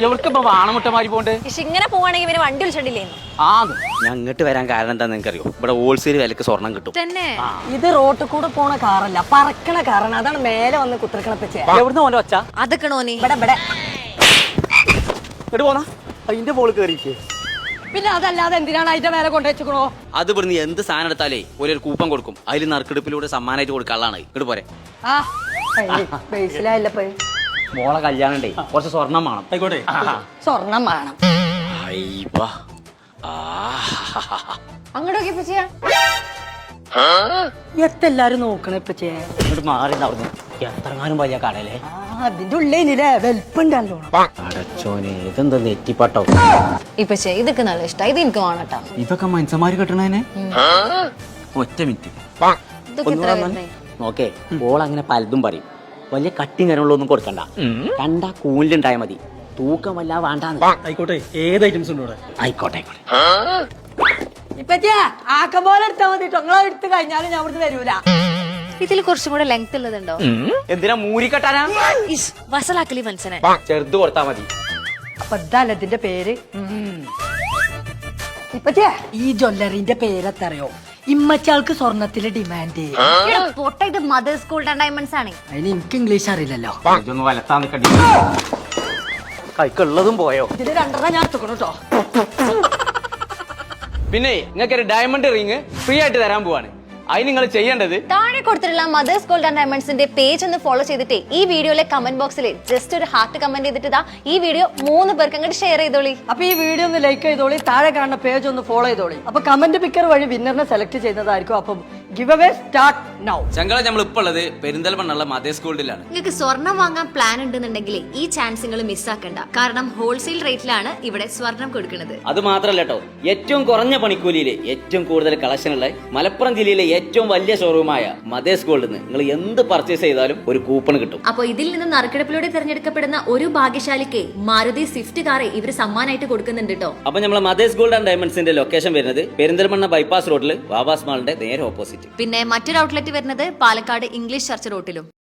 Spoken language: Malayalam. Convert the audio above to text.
എവിടേക്കിപ്പോ വാണമുട്ടമാരി പോണ്ട്? ഇങ്ങനെ പോവാണെങ്കിൽ ഇവന് വണ്ടി വിളിച്ചിട്ടില്ലേ? ഞാൻ ഇങ്ങോട്ട് വരാൻ കാരണം എന്താ നിങ്ങൾക്കറിയോ? ഇവിടെ ഹോൾസെയിൽ വിലക്ക് സ്വർണം കിട്ടും. തന്നെ ഇത് റോട്ടിൽ കൂടെ പോണ കാറല്ല, പറക്കണ കാറാണ്. അതാണ് മേലെ വന്ന് കുത്തിരിക്കണപ്പച്ചേ. എവിടുന്ന് പോലെ വച്ചാ അതൊക്കെ നോനി ഇവിടെ ഇവിടെ ഇങ്ങോട്ട് പോന്നാ അതിന്റെ പോള് കയറിക്ക്. പിന്നെ അതല്ലാതെ എന്തിനാണ് അതിന്റെ മേലെ കൊണ്ടുവച്ചോ? അത് ഇവിടുന്ന് എന്ത് സാധനം എടുത്താലേ ഒരു കൂപ്പൺ കൊടുക്കും. അതിൽ നറുക്കെടുപ്പിലൂടെ സമ്മാനമായിട്ട് കൊടുക്കാനുള്ളതാണ്. ഇങ്ങോട്ട് പോരെ. ആ ബേസിലായില്ലപ്പോ മോളെ കല്യാണം ഉണ്ടേ, കുറച്ച് സ്വർണം വേണം. ആയിക്കോട്ടെ. സ്വർണം വേണം. അങ്ങോട്ടൊക്കെ ഇപ്പൊ ചെയ്യാം. എത്തെല്ലാരും നോക്കണ ഇപ്പച്ചേ. ഇങ്ങോട്ട് മാറി നടന്നു. എത്രങ്ങാനും വലിയ കടയിലെ അതിന്റെ ഉള്ളിലെ വെൽപ്പുണ്ടല്ലോ. അടച്ചോനെ, ഇതെന്താ നെറ്റിപ്പട്ടോ? ഇപ്പൊ ഇതൊക്കെ നല്ല ഇഷ്ടം. ഇത് എനിക്ക് വേണട്ടോ. ഇതൊക്കെ മനുഷ്യന്മാര് കിട്ടണേനെ. ഒറ്റ മിനിറ്റ് ഇതൊക്കെ എത്ര വരുന്നേ? നോക്കേ, ഓൾ അങ്ങനെ പലതും പറയും. വലിയ കട്ടിങ് കാര്യങ്ങളൊന്നും കൊടുക്കണ്ട. കണ്ടാ കൂലിലുണ്ടായ മതി. തൂക്കം വല്ല വേണ്ടാന്ന്. ആയിക്കോട്ടെ. ഏത് ഐറ്റംസ് ഉണ്ട് ഇവിടെ? ആയിക്കോട്ടെ ആയിക്കോട്ടെ. ഇപ്പച്ചേ ആക്കം പോലെ എടുത്താൽ മതി. നിങ്ങളെ എടുത്ത് കഴിഞ്ഞാലും ഞാൻ ഇവിടുന്ന് വരൂല. ഇതിൽ കുറച്ചും കൂടെ ലെങ്ത് ഉള്ളതുണ്ടോ? എന്തിനാ മൂരിക്കെട്ടാനാ? വസലാക്കലി മനസ്സിനെ ചെറുത് കൊടുത്താ മതി. അപ്പൊ ഇതല്ല ഇതിന്റെ പേര്. ഇപ്പച്ചേ ഈ ജ്വല്ലറിന്റെ പേരെത്തറിയോ? ഇമ്മച്ചാൾക്ക് സ്വർണത്തില് ഡിമാൻഡ്. പൊട്ട ഇത് മദേഴ്സ് ഗോൾഡ് ആൻഡ് ഡയമണ്ട്സ് ആണ്. അതിന് എനിക്ക് ഇംഗ്ലീഷ് അറിയില്ലല്ലോ. ഇതൊന്ന് വലത്താൻ നിക്കണ്ടി. കൈക്കുള്ളതും പോയോ? ഇതില് രണ്ടെണ്ണം ഞാൻ എടുത്തുക്കണു കേട്ടോ. പിന്നെ നിങ്ങൾക്ക് ഒരു ഡയമണ്ട് റിങ് ഫ്രീ ആയിട്ട് തരാൻ പോവാണ്. അതിന് നിങ്ങൾ ചെയ്യേണ്ടത് താഴെ കൊടുത്തിട്ടുള്ള മദേഴ്സ് ഗോൾഡ് ആൻഡ് ഡയമണ്ട്സിന്റെ പേജ് ഒന്ന് ഫോളോ ചെയ്തിട്ടേ ഈ വീഡിയോയിലെ കമന്റ് ബോക്സിൽ ജസ്റ്റ് ഒരു ഹാർട്ട് കമന്റ് ചെയ്തിട്ട് ഈ വീഡിയോ 3 പേർക്ക് അങ്ങോട്ട് ഷെയർ ചെയ്തോളി. അപ്പൊ ഈ വീഡിയോ ഒന്ന് ലൈക്ക് ചെയ്തോളി, താഴെ കാണുന്ന പേജ് ഒന്ന് ഫോളോ ചെയ്തോളി. അപ്പൊ കമന്റ് പിക്കർ വഴി വിന്നറിനെ സെലക്ട് ചെയ്യുന്നതായിരിക്കും. അപ്പം ഗിവ് അവേ സ്റ്റാർട്ട് നൗ. ചങ്കള നമ്മൾ ഇപ്പൊ ഉള്ളത് പെരിന്തൽമണ്ണുള്ള മദേഴ്സ് ഗോൾഡിലാണ്. നിങ്ങൾക്ക് സ്വർണം വാങ്ങാൻ പ്ലാൻ ഉണ്ടെന്നുണ്ടെങ്കിൽ ഈ ചാൻസ് നിങ്ങൾ മിസ്സാക്കണ്ട. കാരണം ഹോൾസെയിൽ റേറ്റിലാണ് ഇവിടെ സ്വർണം കൊടുക്കുന്നത്. അത് മാത്രല്ല കേട്ടോ, ഏറ്റവും കുറഞ്ഞ പണിക്കൂലിയില് ഏറ്റവും കൂടുതൽ കളക്ഷൻ ഉള്ള മലപ്പുറം ജില്ലയിലെ ഏറ്റവും വലിയ ഷോറൂമായ മദേഴ്സ് ഗോൾഡിൽ നിന്ന് നിങ്ങൾ എന്ത് പർച്ചേസ് ചെയ്താലും ഒരു കൂപ്പൺ കിട്ടും. അപ്പൊ ഇതിൽ നിന്ന് നറുക്കെടുപ്പിലൂടെ തിരഞ്ഞെടുക്കപ്പെടുന്ന ഒരു ഭാഗ്യശാലിക്ക് മാരുതി സ്വിഫ്റ്റ് കാറെ ഇവര് സമ്മാനമായിട്ട് കൊടുക്കുന്നുണ്ട് കേട്ടോ. അപ്പൊ നമ്മളെ മദേഴ്സ് ഗോൾഡ് ആൻഡ് ഡയമണ്ട്സിന്റെ ലൊക്കേഷൻ വരുന്നത് പെരിന്തൽമണ്ണ ബൈപ്പാസ് റോഡിൽ വാവാസ് മാളിന്റെ നേരെ ഓപ്പോസിറ്റ്. പിന്നെ മറ്റൊരു ഔട്ട്ലെറ്റ് വരുന്നത് പാലക്കാട് ഇംഗ്ലീഷ് ചർച്ച് റോട്ടിലും.